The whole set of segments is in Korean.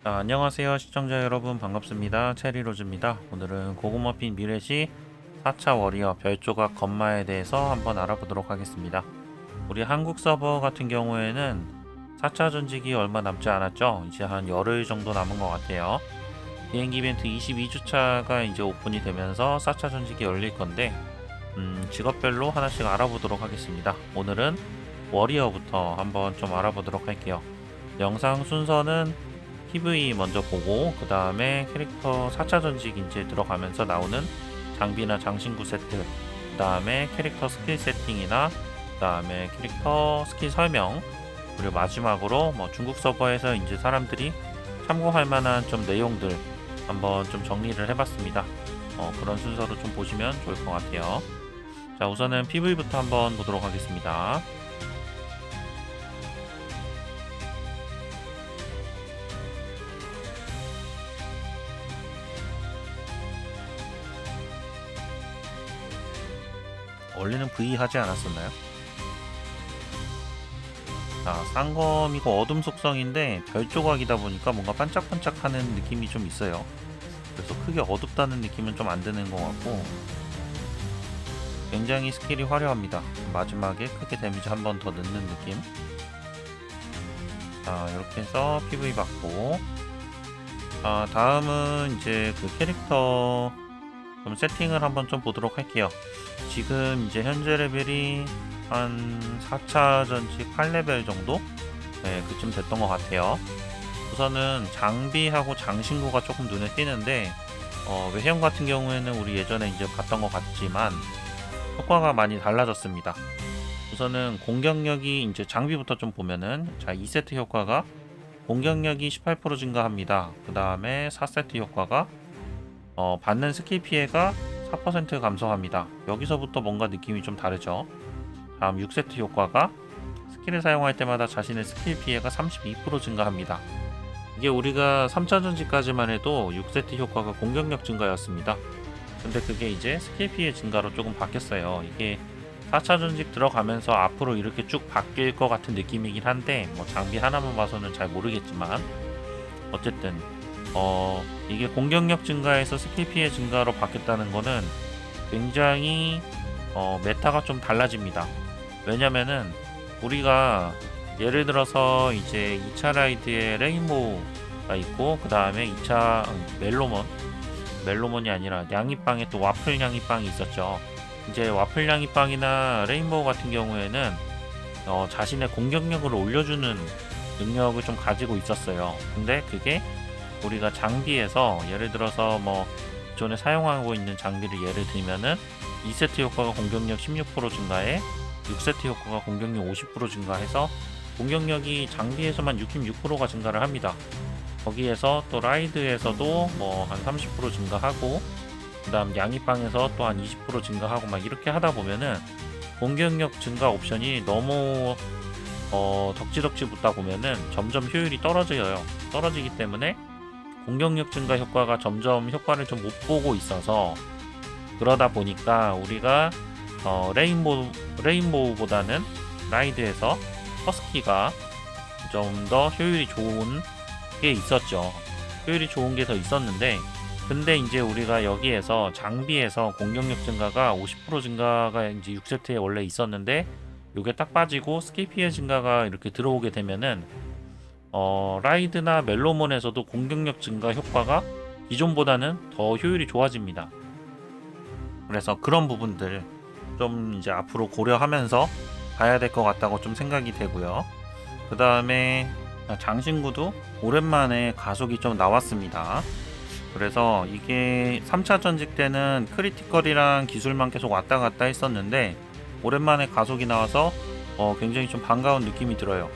안녕하세요 시청자 여러분, 반갑습니다. 체리로즈입니다. 오늘은 고구마빛 미래시 4차 워리어 별조각 건마에 대해서 한번 알아보도록 하겠습니다. 우리 한국 서버 같은 경우에는 4차 전직이 얼마 남지 않았죠. 이제 한 열흘 정도 남은 것 같아요. 비행기 이벤트 22주차가 이제 오픈이 되면서 4차 전직이 열릴 건데 직업별로 하나씩 알아보도록 하겠습니다. 오늘은 워리어부터 한번 좀 알아보도록 할게요. 영상 순서는 PV 먼저 보고 그 다음에 캐릭터 4차 전직 이제 들어가면서 나오는 장비나 장신구 세트, 그 다음에 캐릭터 스킬 세팅이나 그 다음에 캐릭터 스킬 설명, 그리고 마지막으로 뭐 중국 서버에서 이제 사람들이 참고할 만한 좀 내용들 한번 좀 정리를 해봤습니다. 그런 순서로 좀 보시면 좋을 것 같아요. 자, 우선은 PV부터 한번 보도록 하겠습니다. 원래는 V 하지 않았었나요? 자, 쌍검이고 어둠 속성인데 별 조각이다 보니까 뭔가 반짝반짝하는 느낌이 좀 있어요. 그래서 크게 어둡다는 느낌은 좀 안 드는 것 같고, 굉장히 스킬이 화려합니다. 마지막에 크게 데미지 한 번 더 넣는 느낌. 자, 이렇게 해서 PV 받고, 다음은 이제 그 캐릭터 좀 세팅을 한번 좀 보도록 할게요. 지금 이제 현재 레벨이 한 4차 전직 8레벨 정도? 네, 그쯤 됐던 것 같아요. 우선은 장비하고 장신구가 조금 눈에 띄는데, 외형 같은 경우에는 우리 예전에 이제 봤던 것 같지만 효과가 많이 달라졌습니다. 우선은 공격력이, 이제 장비부터 좀 보면은, 자, 2세트 효과가 공격력이 18% 증가합니다. 그 다음에 4세트 효과가 받는 스킬 피해가 4% 감소합니다. 여기서부터 뭔가 느낌이 좀 다르죠. 다음 6세트 효과가 스킬을 사용할 때마다 자신의 스킬 피해가 32% 증가합니다. 이게 우리가 3차 전지까지만 해도 6세트 효과가 공격력 증가였습니다. 근데 그게 이제 스킬 피해 증가로 조금 바뀌었어요. 이게 4차 전직 들어가면서 앞으로 이렇게 쭉 바뀔 것 같은 느낌이긴 한데, 뭐 장비 하나만 봐서는 잘 모르겠지만, 어쨌든 이게 공격력 증가에서 스킬 피해 증가로 바뀌었다는 거는 굉장히 메타가 좀 달라집니다. 왜냐면은 우리가 예를 들어서 이제 2차 라이드에 레인보우가 있고, 그 다음에 2차 멜로몬이 아니라 냥이빵에 또 와플 냥이빵이 있었죠. 이제 와플 냥이빵이나 레인보우 같은 경우에는 자신의 공격력을 올려주는 능력을 좀 가지고 있었어요. 근데 그게 우리가 장비에서 예를 들어서 뭐 기존에 사용하고 있는 장비를 예를 들면은 2세트 효과가 공격력 16% 증가해 6세트 효과가 공격력 50% 증가해서 공격력이 장비에서만 66%가 증가를 합니다. 거기에서 또 라이드에서도 뭐 한 30% 증가하고, 그 다음 양이빵에서 또 한 20% 증가하고 막 이렇게 하다 보면은 공격력 증가 옵션이 너무 덕지덕지 붙다 보면은 점점 효율이 떨어지기 때문에 공격력 증가 효과가 점점 효과를 좀 못 보고 있어서, 그러다 보니까 우리가 레인보우보다는 라이드에서 허스키가 좀 더 효율이 좋은 게 있었죠. 효율이 좋은 게 더 있었는데, 근데 이제 우리가 여기에서 장비에서 공격력 증가가 50% 증가가 이제 6세트에 원래 있었는데, 요게 딱 빠지고 스킬 피해 증가가 이렇게 들어오게 되면은 라이드나 멜로몬에서도 공격력 증가 효과가 기존보다는 더 효율이 좋아집니다. 그래서 그런 부분들 좀 이제 앞으로 고려하면서 가야 될 것 같다고 좀 생각이 되고요. 그 다음에 장신구도 오랜만에 가속이 좀 나왔습니다. 그래서 이게 3차 전직 때는 크리티컬이랑 기술만 계속 왔다 갔다 했었는데, 오랜만에 가속이 나와서 굉장히 좀 반가운 느낌이 들어요.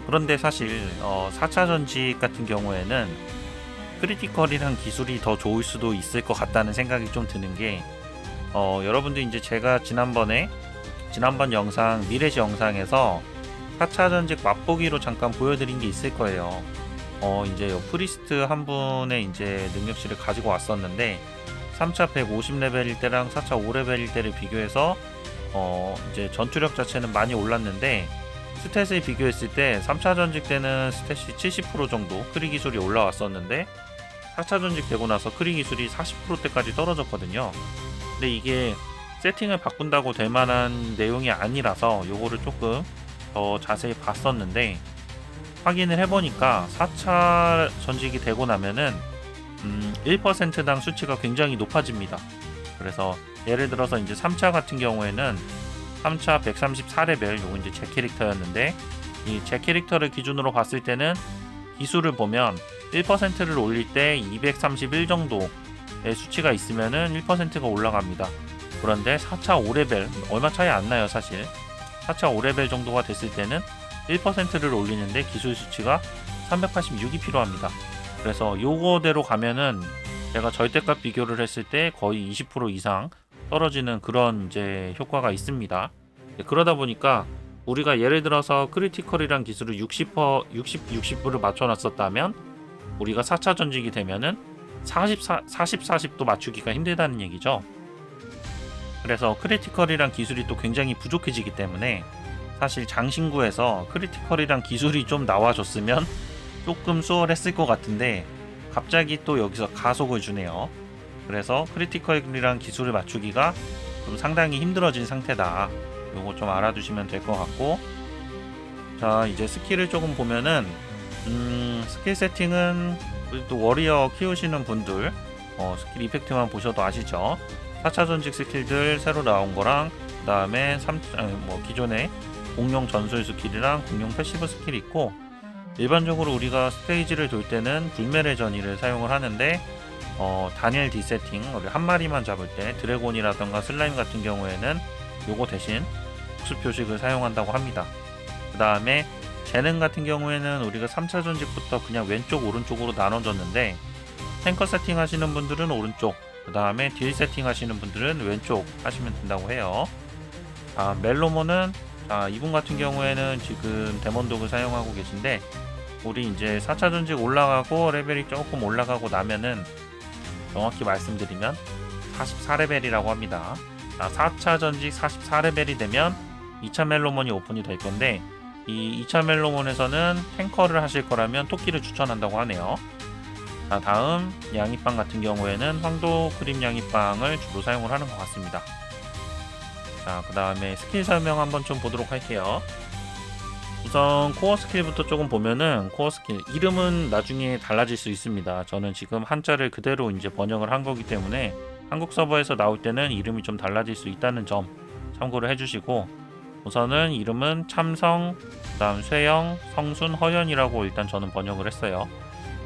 그런데 사실 4차 전직 같은 경우에는 크리티컬이랑 기술이 더 좋을 수도 있을 것 같다는 생각이 좀 드는 게, 여러분들 이제 제가 지난번 영상 미래시 영상에서 4차 전직 맛보기로 잠깐 보여드린 게 있을 거예요. 이제 프리스트 한 분의 이제 능력치를 가지고 왔었는데, 3차 150레벨일 때랑 4차 5레벨일 때를 비교해서 이제 전투력 자체는 많이 올랐는데 스탯을 비교했을 때 3차 전직 때는 스탯이 70% 정도 크리 기술이 올라왔었는데 4차 전직 되고 나서 크리 기술이 40%대까지 떨어졌거든요. 근데 이게 세팅을 바꾼다고 될 만한 내용이 아니라서 요거를 조금 더 자세히 봤었는데, 확인을 해보니까 4차 전직이 되고 나면은 1%당 수치가 굉장히 높아집니다. 그래서 예를 들어서 이제 3차 같은 경우에는 3차 134레벨, 요거 이제 제 캐릭터였는데, 이 제 캐릭터를 기준으로 봤을 때는 기술을 보면 1%를 올릴 때 231 정도의 수치가 있으면은 1%가 올라갑니다. 그런데 4차 5레벨 얼마 차이 안 나요 사실. 4차 5레벨 정도가 됐을 때는 1%를 올리는데 기술 수치가 386이 필요합니다. 그래서 요거대로 가면은 제가 절대값 비교를 했을 때 거의 20% 이상 떨어지는 그런 이제 효과가 있습니다. 그러다 보니까 우리가 예를 들어서 크리티컬이란 기술을 60%를 맞춰놨었다면 우리가 4차 전직이 되면은 40도 맞추기가 힘들다는 얘기죠. 그래서 크리티컬이란 기술이 또 굉장히 부족해지기 때문에 사실 장신구에서 크리티컬이란 기술이 좀 나와줬으면 조금 수월했을 것 같은데 갑자기 또 여기서 가속을 주네요. 그래서 크리티컬이란 기술을 맞추기가 좀 상당히 힘들어진 상태다. 요거 좀 알아두시면 될 것 같고, 자 이제 스킬을 조금 보면은 스킬 세팅은 또 워리어 키우시는 분들 스킬 이펙트만 보셔도 아시죠. 4차 전직 스킬들 새로 나온 거랑 그 다음에 기존의 공룡 전술 스킬이랑 공룡 패시브 스킬이 있고, 일반적으로 우리가 스테이지를 돌 때는 불멸의 전의를 사용을 하는데 다니엘 D 세팅, 한 마리만 잡을 때 드래곤이라던가 슬라임 같은 경우에는 요거 대신 복수 표식을 사용한다고 합니다. 그 다음에 재능 같은 경우에는 우리가 3차 전직부터 그냥 왼쪽 오른쪽으로 나눠졌는데, 탱커 세팅 하시는 분들은 오른쪽, 그 다음에 딜 세팅 하시는 분들은 왼쪽 하시면 된다고 해요. 멜로몬은 이분 같은 경우에는 지금 데몬독을 사용하고 계신데, 우리 이제 4차 전직 올라가고 레벨이 조금 올라가고 나면은 정확히 말씀드리면 44레벨이라고 합니다. 4차 전직 44레벨이 되면 2차 멜로몬이 오픈이 될 건데, 이 2차 멜로몬에서는 탱커를 하실 거라면 토끼를 추천한다고 하네요. 다음 양이빵 같은 경우에는 황도 크림 양이빵을 주로 사용을 하는 것 같습니다. 그 다음에 스킬 설명 한번 좀 보도록 할게요. 우선 코어 스킬부터 조금 보면은, 코어 스킬 이름은 나중에 달라질 수 있습니다. 저는 지금 한자를 그대로 이제 번역을 한 거기 때문에 한국 서버에서 나올 때는 이름이 좀 달라질 수 있다는 점 참고를 해주시고, 우선은 이름은 참성, 그 다음 쇠영, 성순, 허연이라고 일단 저는 번역을 했어요.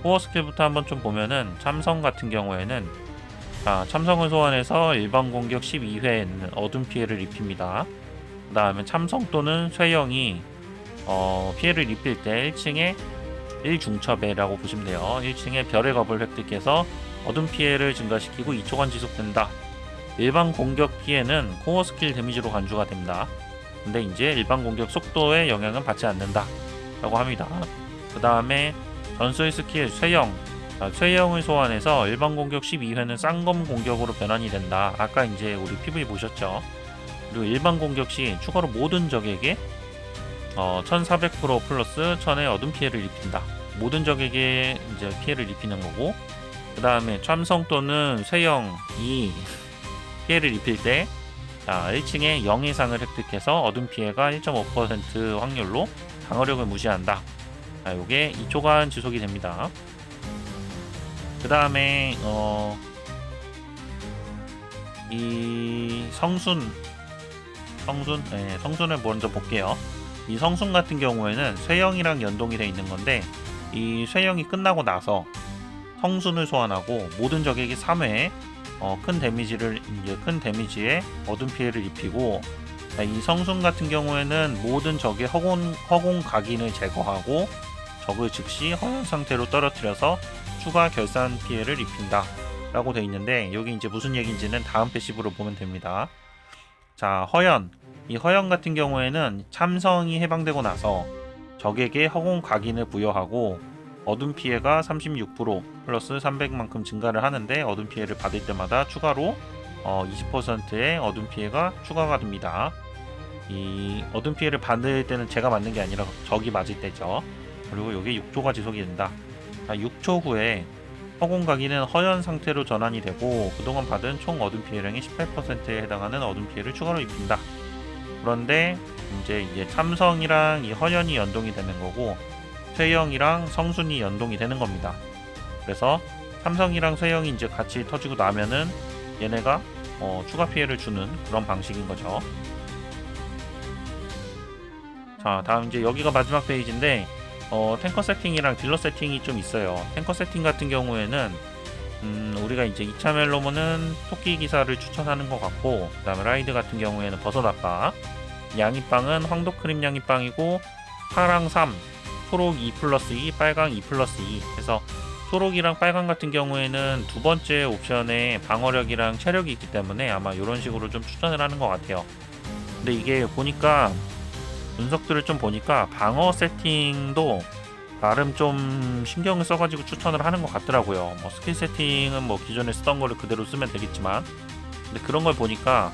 코어 스킬부터 한번 좀 보면은, 참성 같은 경우에는 참성을 소환해서 일반 공격 12회에는 어둠 피해를 입힙니다. 그 다음에 참성 또는 쇠영이 피해를 입힐 때 1층에 1중첩에라고 보시면 돼요. 1층에 별의 겁을 획득해서 어둠 피해를 증가시키고 2초간 지속된다. 일반 공격 피해는 코어 스킬 데미지로 간주가 됩니다. 근데 이제 일반 공격 속도에 영향은 받지 않는다 라고 합니다. 그 다음에 전술 스킬 쇠영, 쇠영을 소환해서 일반 공격 12회는 쌍검 공격으로 변환이 된다. 아까 이제 우리 PV 보셨죠. 그리고 일반 공격 시 추가로 모든 적에게 1400% 플러스 1000의 어둠 피해를 입힌다. 모든 적에게 이제 피해를 입히는 거고, 그 다음에 참성 또는 쇠영이 피해를 입힐 때 1층에 0 이상을 획득해서 어둠 피해가 1.5% 확률로 방어력을 무시한다. 요게 2초간 지속이 됩니다. 그 다음에 이 성순을 먼저 볼게요. 이 성순 같은 경우에는 쇠영이랑 연동이 되어 있는 건데, 이 쇠영이 끝나고 나서 성순을 소환하고 모든 적에게 3회 큰 데미지에 어둠 피해를 입히고, 이 성순 같은 경우에는 모든 적의 허공 각인을 제거하고 적을 즉시 허연 상태로 떨어뜨려서 추가 결산 피해를 입힌다 라고 되어 있는데, 여기 이제 무슨 얘기인지는 다음 패시브로 보면 됩니다. 자, 허연. 이 허연 같은 경우에는 참성이 해방되고 나서 적에게 허공 각인을 부여하고 어둠 피해가 36% 플러스 300만큼 증가를 하는데, 어둠 피해를 받을 때마다 추가로 20%의 어둠 피해가 추가가 됩니다. 이 어둠 피해를 받을 때는 제가 맞는 게 아니라 적이 맞을 때죠. 그리고 이게 6초가 지속이 된다. 6초 후에 허공 각인은 허연 상태로 전환이 되고 그동안 받은 총 어둠 피해량의 18%에 해당하는 어둠 피해를 추가로 입힌다. 그런데 이제 참성이랑 이 허연이 연동이 되는 거고 쇠영이랑 성순이 연동이 되는 겁니다. 그래서 참성이랑 쇠영이 이제 같이 터지고 나면은 얘네가 추가 피해를 주는 그런 방식인 거죠. 자, 다음 이제 여기가 마지막 페이지인데 탱커 세팅이랑 딜러 세팅이 좀 있어요. 탱커 세팅 같은 경우에는 우리가 이제 2차 멜로몬은 토끼 기사를 추천하는 것 같고, 그 다음에 라이드 같은 경우에는 버섯 아빠, 양이빵은 황도크림 양이빵이고, 파랑 3, 초록 2+2, 빨강 2+2 해서 초록이랑 빨강 같은 경우에는 두 번째 옵션에 방어력이랑 체력이 있기 때문에 아마 이런 식으로 좀 추천을 하는 것 같아요. 근데 이게 보니까 분석들을 좀 보니까 방어 세팅도 나름 좀 신경을 써가지고 추천을 하는 것 같더라고요. 뭐 스킬 세팅은 뭐 기존에 쓰던 거를 그대로 쓰면 되겠지만, 근데 그런 걸 보니까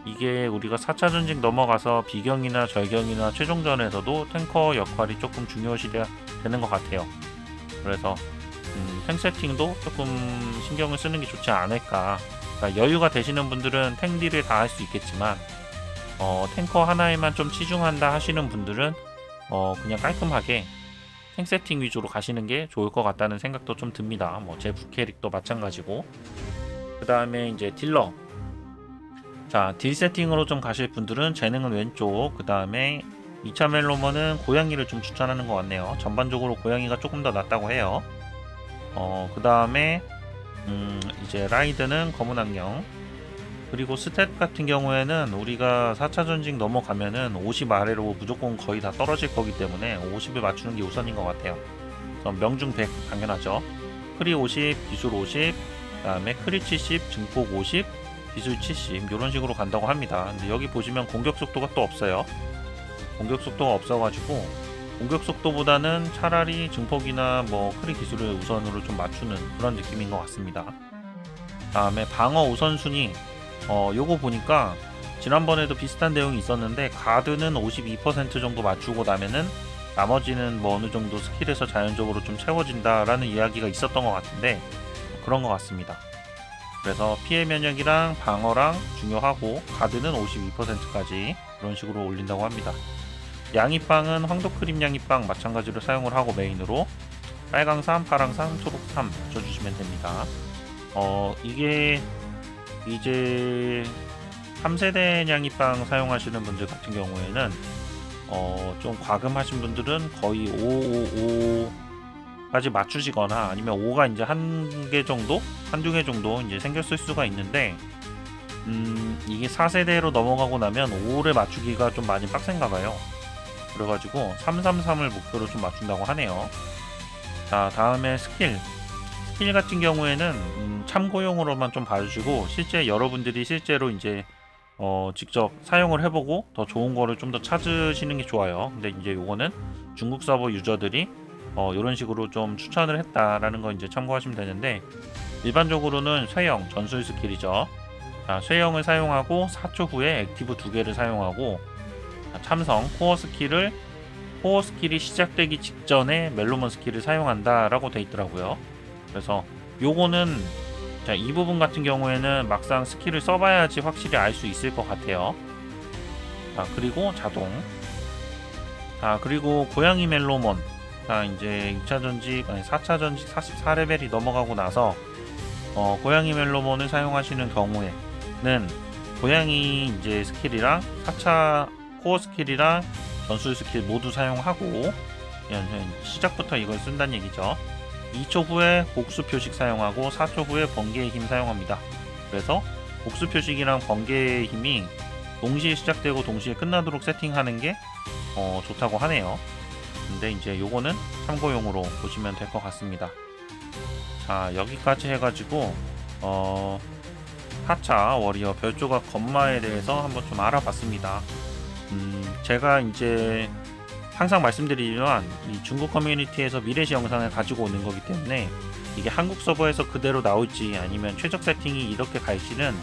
이게 우리가 4차 전직 넘어가서 비경이나 절경이나 최종전에서도 탱커 역할이 조금 중요시 되는 것 같아요. 그래서 탱 세팅도 조금 신경을 쓰는 게 좋지 않을까. 그러니까 여유가 되시는 분들은 탱 딜을 다 할 수 있겠지만 탱커 하나에만 좀 치중한다 하시는 분들은 그냥 깔끔하게 탱 세팅 위주로 가시는 게 좋을 것 같다는 생각도 좀 듭니다. 뭐 제 부캐릭도 마찬가지고. 그 다음에 이제 딜러. 자, 딜 세팅으로 좀 가실 분들은 재능은 왼쪽, 그 다음에 2차 멜로먼은 고양이를 좀 추천하는 것 같네요. 전반적으로 고양이가 조금 더 낫다고 해요. 그 다음에 이제 라이드는 검은 악령. 그리고 스탯 같은 경우에는 우리가 4차 전직 넘어가면은 50 아래로 무조건 거의 다 떨어질 거기 때문에 50을 맞추는 게 우선인 것 같아요. 그래서 명중 100 당연하죠. 크리 50, 기술 50, 그 다음에 크리 70, 증폭 50, 기술 70 이런 식으로 간다고 합니다. 근데 여기 보시면 공격 속도가 또 없어요. 공격 속도가 없어가지고 공격 속도보다는 차라리 증폭이나 뭐 크리 기술을 우선으로 좀 맞추는 그런 느낌인 것 같습니다. 다음에 방어 우선순위. 요거 보니까 지난번에도 비슷한 내용이 있었는데 가드는 52% 정도 맞추고 나면은 나머지는 뭐 어느 정도 스킬에서 자연적으로 좀 채워진다라는 이야기가 있었던 것 같은데 그런 것 같습니다. 그래서 피해 면역이랑 방어랑 중요하고 가드는 52%까지 그런 식으로 올린다고 합니다. 양이빵은 황도크림 양이빵 마찬가지로 사용을 하고 메인으로 빨강 3, 파랑 3, 초록 3 맞춰주시면 됩니다. 이게 이제 3세대 양이빵 사용하시는 분들 같은 경우에는 좀 과금하신 분들은 거의 555까지 맞추시거나 아니면 5가 이제 한 개 정도, 한두 개 정도 이제 생겼을 수가 있는데 이게 4세대로 넘어가고 나면 5를 맞추기가 좀 많이 빡센가 봐요. 그래가지고 333을 목표로 좀 맞춘다고 하네요. 자, 다음에 스킬 같은 경우에는 참고용으로만 좀 봐주시고 실제 여러분들이 실제로 이제 직접 사용을 해보고 더 좋은 거를 좀 더 찾으시는 게 좋아요. 근데 이제 요거는 중국 서버 유저들이 이런 식으로 좀 추천을 했다라는 거 이제 참고하시면 되는데 일반적으로는 쇠영 전술 스킬이죠. 자, 쇠영을 사용하고 4초 후에 액티브 2개를 사용하고 참성 코어 스킬이 시작되기 직전에 멜로몬 스킬을 사용한다라고 돼 있더라고요. 그래서 요거는 자, 이 부분 같은 경우에는 막상 스킬을 써봐야지 확실히 알 수 있을 것 같아요. 자, 그리고 자동. 자, 그리고 고양이 멜로몬. 자, 이제 2차 전직, 아니 4차 전직 44레벨이 넘어가고 나서 고양이 멜로몬을 사용하시는 경우에는 고양이 이제 스킬이랑 4차 코어 스킬이랑 전술 스킬 모두 사용하고 시작부터 이걸 쓴다는 얘기죠. 2초 후에 복수 표식 사용하고 4초 후에 번개의 힘 사용합니다. 그래서 복수 표식이랑 번개의 힘이 동시에 시작되고 동시에 끝나도록 세팅하는 게 좋다고 하네요. 근데 이제 요거는 참고용으로 보시면 될 것 같습니다. 자, 여기까지 해가지고 4차 워리어 별조각 건마에 대해서 한번 좀 알아봤습니다. 제가 이제 항상 말씀드리지만 이 중국 커뮤니티에서 미래시 영상을 가지고 오는 거기 때문에 이게 한국 서버에서 그대로 나올지 아니면 최적 세팅이 이렇게 갈지는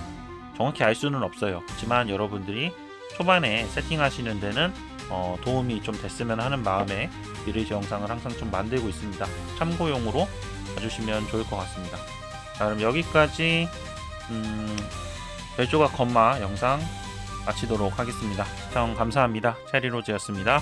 정확히 알 수는 없어요. 하지만 여러분들이 초반에 세팅하시는 데는 도움이 좀 됐으면 하는 마음에 미래지 영상을 항상 좀 만들고 있습니다. 참고용으로 봐주시면 좋을 것 같습니다. 자, 그럼 여기까지 별조각 건마 영상 마치도록 하겠습니다. 시청 감사합니다. 체리로즈였습니다.